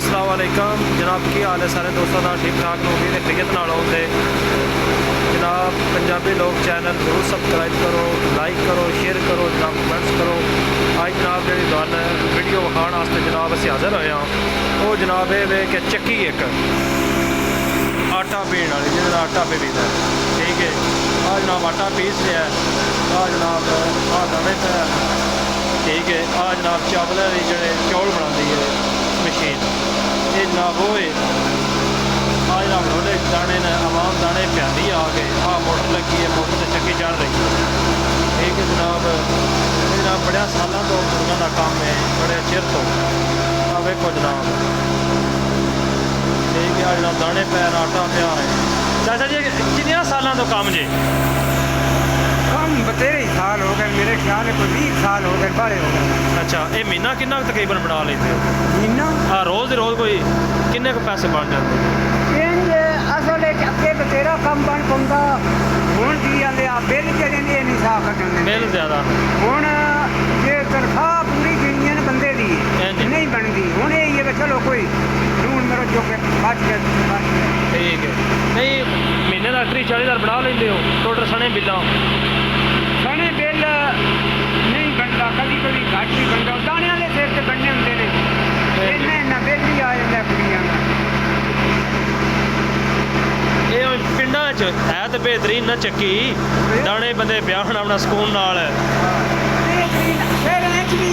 अस्सलाम वालेकुम जनाब, की हाल है सारे दोस्तों का? ठीक ठाक हो गई खरीत नाल आउंदे जनाब। पंजाबी लोग चैनल जरूर सबसक्राइब करो, लाइक करो, शेयर करो जनाब, कमेंट्स करो। आज जनाब जी तुहानू वीडियो विखाण वास्ते जनाब असीं हाज़र होए हां। वो जनाब ये वे कि चक्की एक आटा पीण वाली जिहदे नाल आटा पीवीदा, ठीक है। आ जनाब आटा पीस लिया, आ जनाब आ दाने पे, ठीक है। आ जनाब चावल जो चौल बनाती है मशीन, ये जनाब वो है। आ जनाब लोडे दाने ने आवाम दाने प्यादी आ गए। आ मोटर लगी है, मोटर से चक्की चढ़ रही है, ठीक है जनाब। जनाब बड़े सालों तो मुर्गों का काम है, बड़े चिर तो। आ वेखो जनाब, ठीक है। आ जनाब दाने पैर आटा पिया है। चाचा जी कितने सालों तो काम जी? हम बतेरे साल हो गए, मेरे ख्याल है कोई 20 साल हो गए, बड़े हो गए। अच्छा, ये महीना कितना तकरीबन बना लेते हो? महीना हाँ, रोज़ रोज़ कोई किन्ने पैसे बन जाते? इंज असल अगे बतेरा कम बन पाता हूँ जी। आते आ बिल जड़े ने नहीं साफ कटने बिल ज़्यादा हूँ। जे तनख्वाह पूरी गिनी ने बंदे की इंज नहीं बनती हूँ। ये कि चलो कोई लून मेरा जो बच गया। ठीक है। नहीं महीने का 30-40 हज़ार बना लेंदे हो टोटल सने बिल्ला? सने बिल नहीं बनता, कभी कभी घट ही बनता। दाने वाले सिर से बनने होंगे ने, इन्ना बिल ही आ जाता कुड़ियां का। ये पिंडा च है तो बेहतरीन ना चक्की, दाने बंदे ब्याहन अपना सुकून नाल। शहर भी